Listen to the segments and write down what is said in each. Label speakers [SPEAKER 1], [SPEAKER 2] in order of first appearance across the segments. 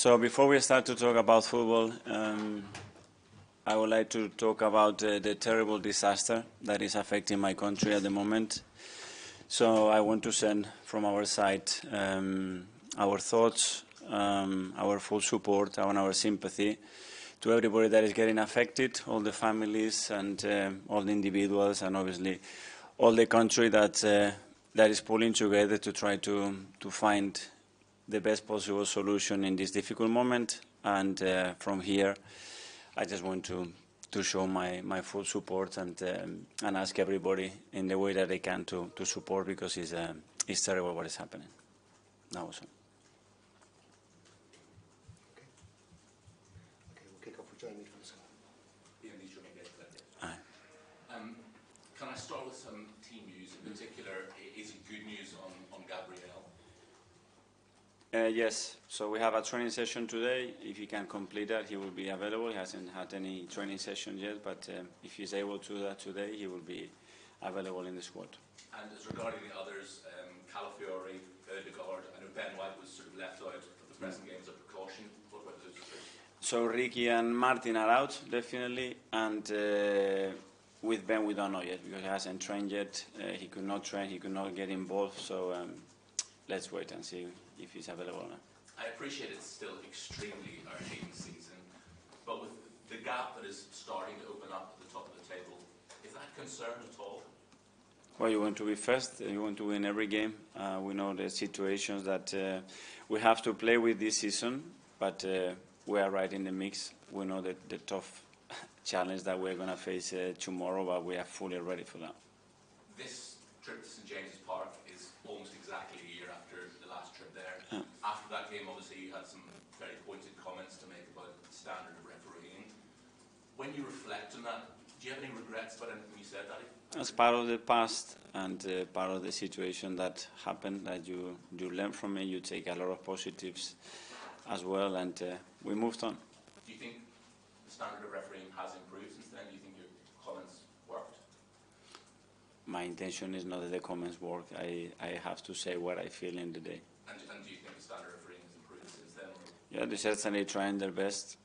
[SPEAKER 1] So before we start to talk about football, I would like to talk about the terrible disaster that is affecting my country at the moment. So I want to send from our side our thoughts, our full support, and our sympathy to everybody that is getting affected, all the families and all the individuals, and obviously all the country that is pulling together to try to find the best possible solution in this difficult moment. And from here, I just want to show my full support and ask everybody in the way that they can to support, because it's terrible what is happening. That was all.
[SPEAKER 2] Okay, we'll kick off with Jamie from the side.
[SPEAKER 3] Can I start with some team news? In particular, is it good news on Gabriel?
[SPEAKER 1] Yes, so we have a training session today. If he can complete that, he will be available. He hasn't had any training session yet, but if he's able to do that today, he will be available in the squad.
[SPEAKER 3] And as regarding the others, Calafiori, Odegaard, I know Ben White was sort of left out of the present game as a precaution. What about those two?
[SPEAKER 1] So Ricky and Martin are out, definitely, and with Ben we don't know yet, because he hasn't trained yet. He could not train, he could not get involved, so let's wait and see if he's available or not.
[SPEAKER 3] I appreciate it's still extremely early in the season, but with the gap that is starting to open up at the top of the table, is that a concern at all?
[SPEAKER 1] Well, you want to be first, you want to win every game. We know the situations that we have to play with this season, but we are right in the mix. We know that the tough challenge that we're going to face tomorrow, but we are fully ready for that.
[SPEAKER 3] This trip to St James's Park is almost exactly a year after the last trip there.
[SPEAKER 1] Yeah.
[SPEAKER 3] After that game, obviously, you had some very pointed comments to make about the standard of refereeing. When you reflect on that, do you have any regrets about anything you said, Daddy?
[SPEAKER 1] As part of the past and part of the situation that happened, that you learn from it, you take a lot of positives as well, and we moved on.
[SPEAKER 3] Do you think the standard of refereeing has improved since then? Do you think your comments worked?
[SPEAKER 1] My intention is not that the comments work. I have to say what I feel in the day.
[SPEAKER 3] And do you think the standard of refereeing has improved since then?
[SPEAKER 1] Yeah, they're certainly trying their best.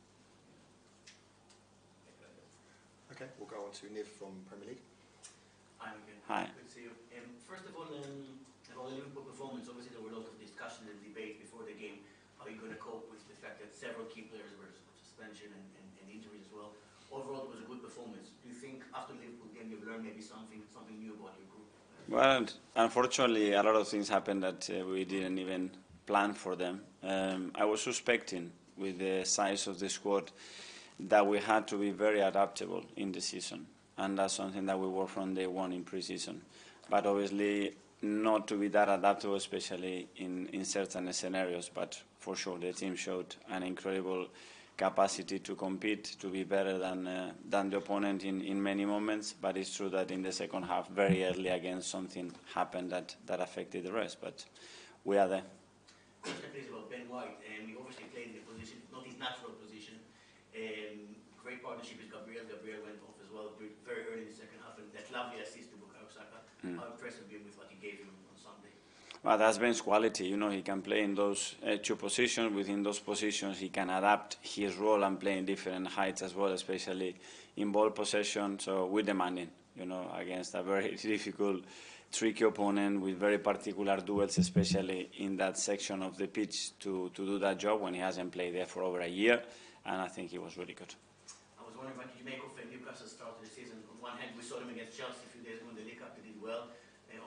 [SPEAKER 2] Okay, we'll go on to Niv from Premier League.
[SPEAKER 4] Hi, Mikel.
[SPEAKER 1] Hi.
[SPEAKER 4] Good to see you. First of all, about the Liverpool performance, obviously there were a lot of discussion and debate before the game. How are you going to cope with the fact that several key players were suspension and injuries as well? Overall, it was a good performance. Do you think after the Liverpool game you've learned maybe something new about your group?
[SPEAKER 1] Well, unfortunately, a lot of things happened that we didn't even plan for them. I was suspecting, with the size of the squad, that we had to be very adaptable in the season. And that's something that we worked from day one in pre-season. But obviously, not to be that adaptable, especially in certain scenarios. But for sure, the team showed an incredible capacity to compete, to be better than the opponent in many moments. But it's true that in the second half, very early again, something happened that affected the rest. But we are there.
[SPEAKER 4] Question please about Ben White. He obviously played in the position, not his natural position. Great partnership with Gabriel. Gabriel went off as well very early in the second half, and that lovely assist to Bukayo Saka. How impressed have you been with what he gave you on Sunday?
[SPEAKER 1] Well, that's Ben's quality. You know, he can play in those two positions. Within those positions, he can adapt his role and play in different heights as well, especially in ball possession. So we're demanding, you know, against a very difficult, tricky opponent with very particular duels, especially in that section of the pitch, to do that job when he hasn't played there for over a year. And I think he was really good.
[SPEAKER 4] I was wondering what did you make of Newcastle's start of the season. On one hand, we saw them against Chelsea a few days ago in the League Cup. They did well.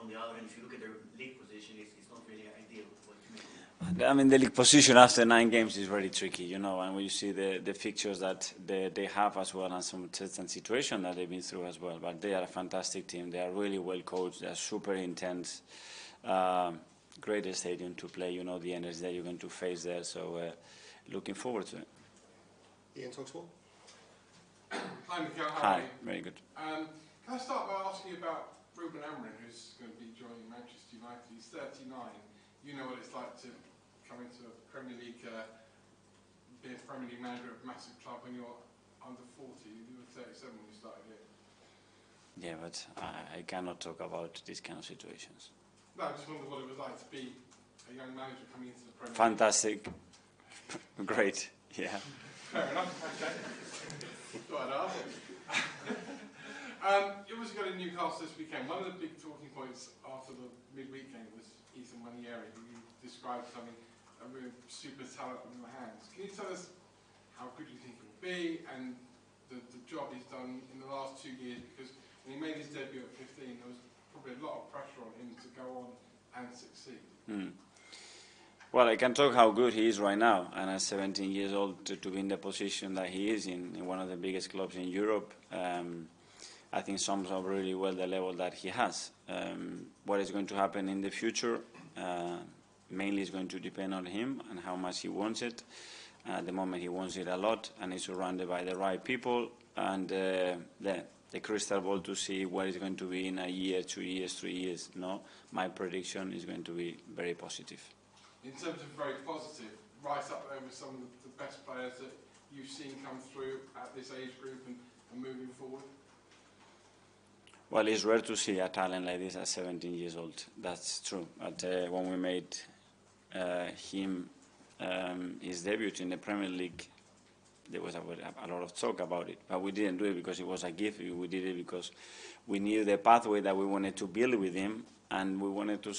[SPEAKER 4] On the other hand, if you look at their league position, it's not really ideal. What do you make of it?
[SPEAKER 1] I mean, the league position after 9 games is very tricky, you know, and when you see the fixtures that they have as well, and some certain situation that they've been through as well. But they are a fantastic team. They are really well coached. They are super intense. Great stadium to play, you know, the energy that you're going to face there. So looking forward to it.
[SPEAKER 2] Ian Talksport.
[SPEAKER 5] Hi, Mikel.
[SPEAKER 1] Hi, very good.
[SPEAKER 5] Can I start by asking you about Ruben Amorim, who's going to be joining Manchester United? He's 39. You know what it's like to come into a Premier League, be a Premier League manager of a massive club when you're under 40. You were 37 when you started here.
[SPEAKER 1] Yeah, but I cannot talk about these kind of situations.
[SPEAKER 5] No, I just wondered what it was like to be a young manager coming into the Premier League.
[SPEAKER 1] Fantastic. Great, yeah.
[SPEAKER 5] Fair enough, okay. Thought I'd ask. You obviously got in Newcastle this weekend. One of the big talking points after the midweek game was Ethan Wanieri, who you described as having a real super talent on your hands. Can you tell us how good you think he will be and the job he's done in the last 2 years? Because when he made his debut at 15, there was probably a lot of pressure on him to go on and succeed.
[SPEAKER 1] Well, I can talk how good he is right now, and at 17 years old to be in the position that he is in one of the biggest clubs in Europe, I think sums up really well the level that he has. What is going to happen in the future mainly is going to depend on him and how much he wants it. At the moment he wants it a lot and is surrounded by the right people, and the crystal ball to see what is going to be in a year, 2 years, 3 years. No, my prediction is going to be very positive.
[SPEAKER 5] In terms of very positive, right up there with some of the best players that you've seen come through at this age group and moving forward?
[SPEAKER 1] Well, it's rare to see a talent like this at 17 years old. That's true. But when we made him his debut in the Premier League, there was a lot of talk about it. But we didn't do it because it was a gift. We did it because we knew the pathway that we wanted to build with him, and we wanted to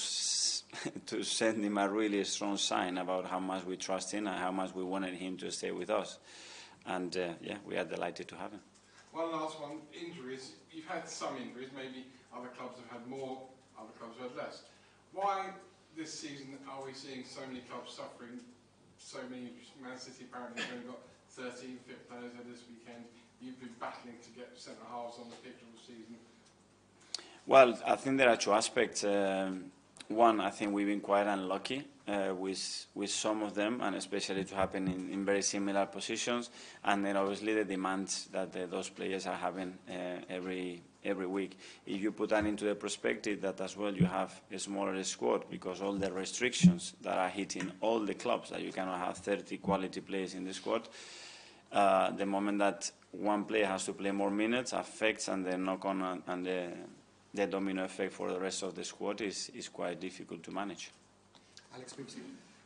[SPEAKER 1] send him a really strong sign about how much we trust him and how much we wanted him to stay with us. And yeah, we are delighted to have him.
[SPEAKER 5] One last one, injuries. You've had some injuries, maybe other clubs have had more, other clubs have had less. Why this season are we seeing so many clubs suffering so many injuries? Man City apparently have only got 13 fit players there this weekend. You've been battling to get centre-halves on the pitch all season.
[SPEAKER 1] Well, I think there are two aspects. One, I think we've been quite unlucky with some of them, and especially to happen in very similar positions. And then obviously the demands that those players are having every week. If you put that into the perspective that as well you have a smaller squad because all the restrictions that are hitting all the clubs, that you cannot have 30 quality players in the squad, the moment that one player has to play more minutes affects, and the knock-on and the domino effect for the rest of the squad is quite difficult to manage.
[SPEAKER 2] Alex, BBC.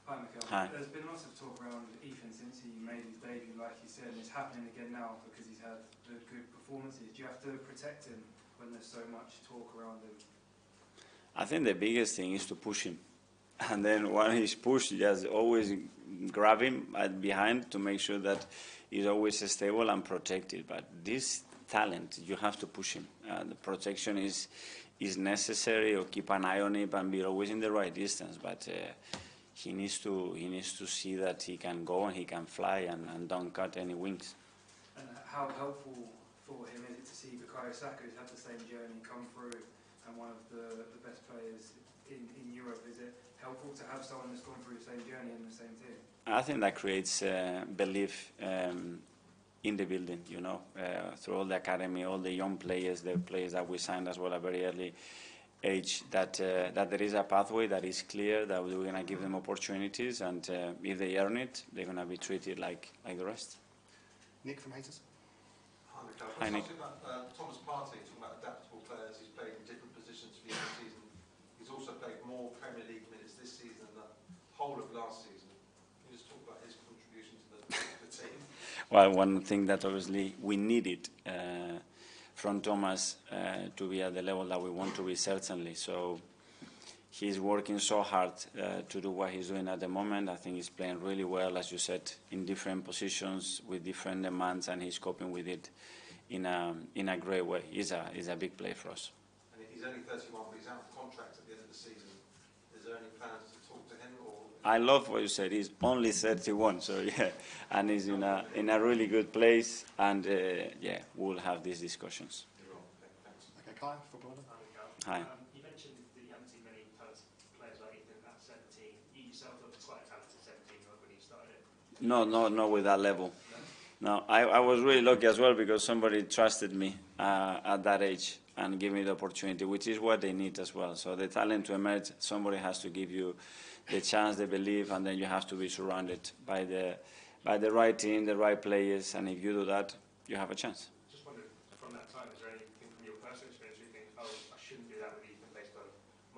[SPEAKER 6] Hi, Mikel.
[SPEAKER 1] Hi.
[SPEAKER 6] There's been lots of talk around Ethan since he made his debut, like you said, and it's happening again now because he's had good performances. Do you have to protect him when there's so much talk around him?
[SPEAKER 1] I think the biggest thing is to push him. And then when he's pushed, just always grab him behind to make sure that he's always stable and protected. But this talent, you have to push him. The protection is necessary, or keep an eye on it and be always in the right distance. But he needs to see that he can go and he can fly and don't cut any wings.
[SPEAKER 6] And how helpful for him is it to see Bukayo Saka, who's had the same journey, come through and one of the best players in Europe? Is it helpful to have someone that's gone through the same journey in the same team?
[SPEAKER 1] I think that creates belief in the building, you know, through all the academy, all the young players, the players that we signed as well at a very early age, that there is a pathway that is clear, that we're going to give them opportunities, and if they earn it, they're going to be treated like the rest.
[SPEAKER 2] Nick from Haters.
[SPEAKER 7] Hi, Mikel.
[SPEAKER 1] Hi, Nick.
[SPEAKER 7] Talking about Thomas Partey, talking about adaptable players. He's played in different positions for you this season. He's also played more Premier League minutes this season than the whole of last season. Can you just talk about his contribution to the team?
[SPEAKER 1] Well, one thing that obviously we needed from Thomas to be at the level that we want to be, certainly. So he's working so hard to do what he's doing at the moment. I think he's playing really well, as you said, in different positions with different demands, and he's coping with it in a great way. He's a big player for us.
[SPEAKER 7] And he's only 31, but he's out of contract at the end of the season. Is there any plans to talk to him? Or
[SPEAKER 1] I love what you said. He's only 31, so yeah, and he's in a really good place, and yeah, we'll have these discussions.
[SPEAKER 2] Okay, Kai, footballer.
[SPEAKER 1] Hi.
[SPEAKER 8] You mentioned that you haven't seen many talented players like Ethan at 17. You yourself looked quite talented at 17 when you started it.
[SPEAKER 1] No, not with that level. No, I was really lucky as well because somebody trusted me at that age and gave me the opportunity, which is what they need as well. So the talent to emerge, somebody has to give you the chance, the belief, and then you have to be surrounded by the right team, the right players, and if you do that, you have a chance.
[SPEAKER 8] Just wondered, from that time, is there anything from your personal experience where you think, oh, I shouldn't do that with Ethan based on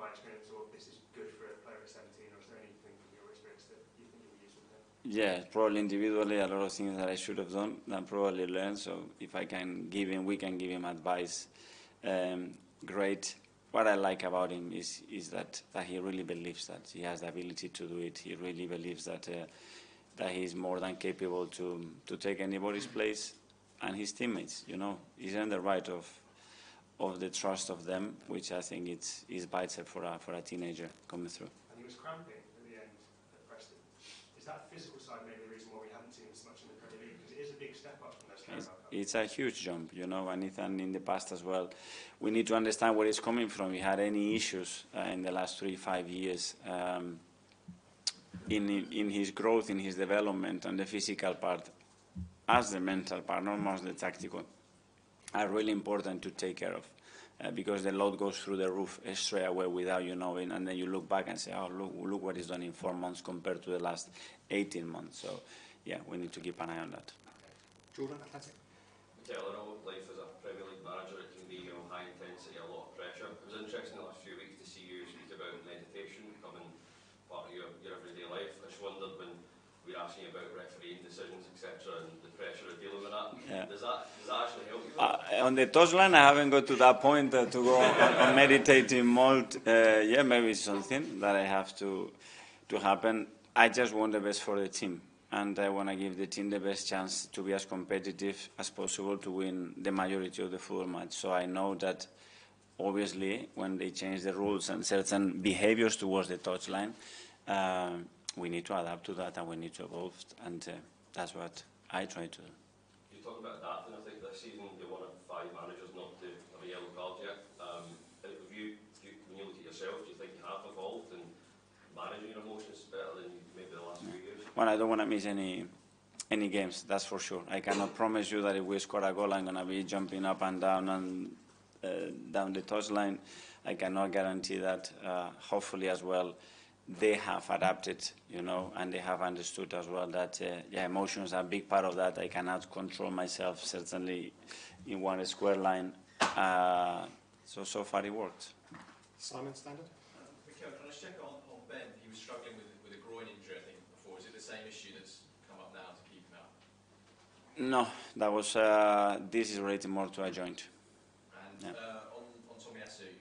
[SPEAKER 8] my experience, or this is good for a player at 17, or is there anything from your experience that you think will be useful to him?
[SPEAKER 1] Yeah, probably individually a lot of things that I should have done that probably learned. So if I can give him, we can give him advice. Great. What I like about him is that he really believes that he has the ability to do it. He really believes that he's more than capable to take anybody's place, and his teammates. He's earned the right of the trust of them, which I think is vital for a teenager coming through.
[SPEAKER 8] And he was cramping at the end at Preston. Is that physical side maybe the reason why we haven't seen him so much in the Premier League? Because it is a big step up from those Carabao Cup.
[SPEAKER 1] It's a huge jump, and in the past as well. We need to understand where it's coming from. He had any issues in the last 3-5 years in his growth, in his development, and the physical part, as the mental part, not much the tactical, are really important to take care of. Because the load goes through the roof straight away without you knowing, and then you look back and say, oh, look what he's done in 4 months compared to the last 18 months. So, yeah, we need to keep an eye on that.
[SPEAKER 2] Jordan, Athletic.
[SPEAKER 9] Mikel, I know life as a Premier League manager, it can be high intensity, a lot of pressure. It was interesting the last few weeks to see you speak about meditation becoming part of your everyday life. I just wondered when we were asking you about refereeing decisions, etc., and the pressure of dealing with that. Yeah. Does that actually help you?
[SPEAKER 1] On the touchline, I haven't got to that point to go on meditating mode. Yeah, maybe it's something that I have to happen. I just want the best for the team. And I want to give the team the best chance to be as competitive as possible to win the majority of the football match. So I know that, obviously, when they change the rules and certain behaviors towards the touchline, we need to adapt to that and we need to evolve. And that's what I try to do.
[SPEAKER 9] You talk about adapting. I think this season you're one of 5 managers not to have a yellow card yet. When you look at yourself, do you think you have evolved in managing your emotions better than maybe the last few years?
[SPEAKER 1] Well, I don't want to miss any games, that's for sure. I cannot promise you that if we score a goal, I'm going to be jumping up and down down the touchline. I cannot guarantee that. Hopefully as well, they have adapted, and they have understood as well that emotions are a big part of that. I cannot control myself, certainly in one square line. So far it worked.
[SPEAKER 2] Simon, Standard.
[SPEAKER 10] Mikel, can I just check on Ben? He was struggling with a groin injury, I think, before. Is it the same issue that's come up now to keep him out?
[SPEAKER 1] No, that was. This is related more to a joint.
[SPEAKER 10] And on Tomiyasu,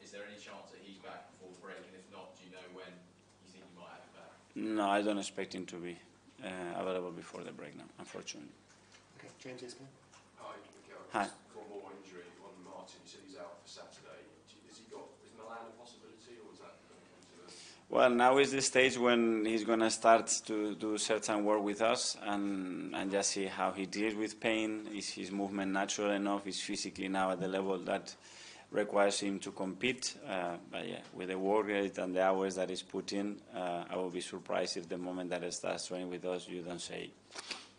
[SPEAKER 10] is there any chance that he's back before the break? And if not, do you know when you think you might have him back?
[SPEAKER 1] No, I don't expect him to be available before the break now, unfortunately.
[SPEAKER 2] Okay, James Isbell.
[SPEAKER 11] Hi, Mikel.
[SPEAKER 1] Hi.
[SPEAKER 11] For more injury on Martin, you said he's out for Saturday. Is Milan a possibility, or is that going to come to the...
[SPEAKER 1] Well, now is the stage when he's going to start to do certain work with us and just see how he deals with pain. Is his movement natural enough? Is physically now at the level that requires him to compete? But yeah, with the work rate and the hours that he's put in, I will be surprised if the moment that he starts training with us, you don't say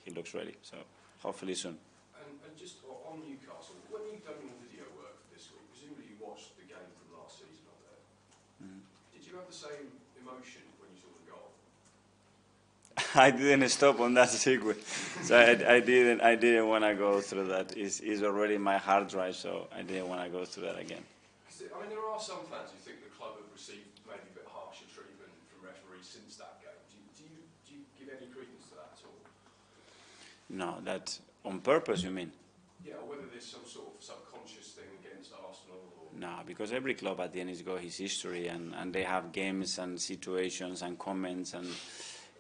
[SPEAKER 1] he looks ready. So hopefully soon.
[SPEAKER 11] And just on Newcastle, when you've done your video work this week, presumably you watched the game from last season up there. Did you have the same emotion when you saw the goal?
[SPEAKER 1] I didn't stop on that sequence, so I didn't want to go through that. It's already my hard drive, so I didn't want to go through that again.
[SPEAKER 11] I mean, there are some fans who think the club have received maybe a bit harsher treatment from referees since that game. Do you give any credence to that at all?
[SPEAKER 1] No, that on purpose, you mean?
[SPEAKER 11] Yeah, or whether there's some sort of subconscious thing against Arsenal or...
[SPEAKER 1] No, because every club at the end has got his history and they have games and situations and comments, and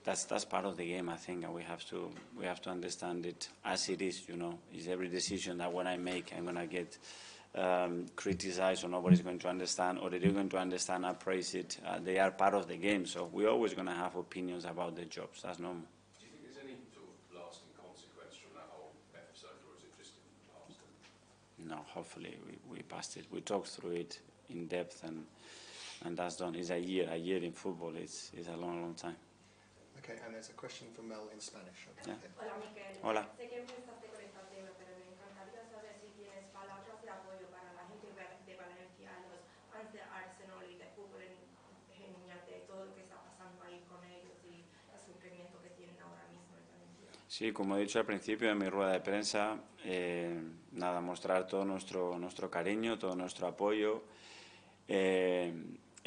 [SPEAKER 1] that's part of the game, I think, and we have to understand it as it is, It's every decision that when I make, I'm going to get criticized, or nobody's going to understand, or they're going to understand and praise it. They are part of the game, so we're always going to have opinions about the jobs. That's normal.
[SPEAKER 11] Do you think there's any sort of lasting consequence from that whole episode, or is it just in the past?
[SPEAKER 1] No, hopefully we passed it. We talked through it in depth, and that's done. It's a year in football. It's a long time.
[SPEAKER 2] Okay, and there's a question from Mel in Spanish.
[SPEAKER 1] Yeah.
[SPEAKER 12] Hola, Mikel.
[SPEAKER 1] Hola.
[SPEAKER 12] Sé que empezaste con esta tema, pero me encantaría saber si tienes palabras de apoyo para la gente de Valencia, los fans de Arsenal y de fútbol en general, de todo lo que está pasando ahí con ellos y el sufrimiento que tienen ahora mismo en Valencia.
[SPEAKER 1] Sí, como he dicho al principio de mi rueda de prensa, mostrar todo nuestro cariño, todo nuestro apoyo.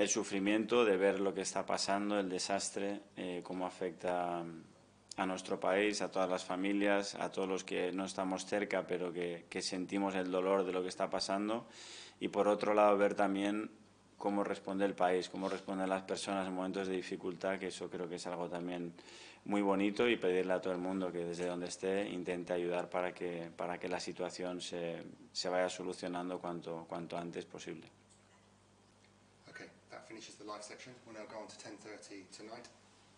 [SPEAKER 1] el sufrimiento de ver lo que está pasando, el desastre, cómo afecta a nuestro país, a todas las familias, a todos los que no estamos cerca, pero que sentimos el dolor de lo que está pasando. Y por otro lado, ver también cómo responde el país, cómo responden las personas en momentos de dificultad, que eso creo que es algo también muy bonito, y pedirle a todo el mundo que desde donde esté intente ayudar para que la situación se vaya solucionando cuanto antes posible.
[SPEAKER 2] Okay, that finishes the live section. We'll now go on to 10:30 tonight.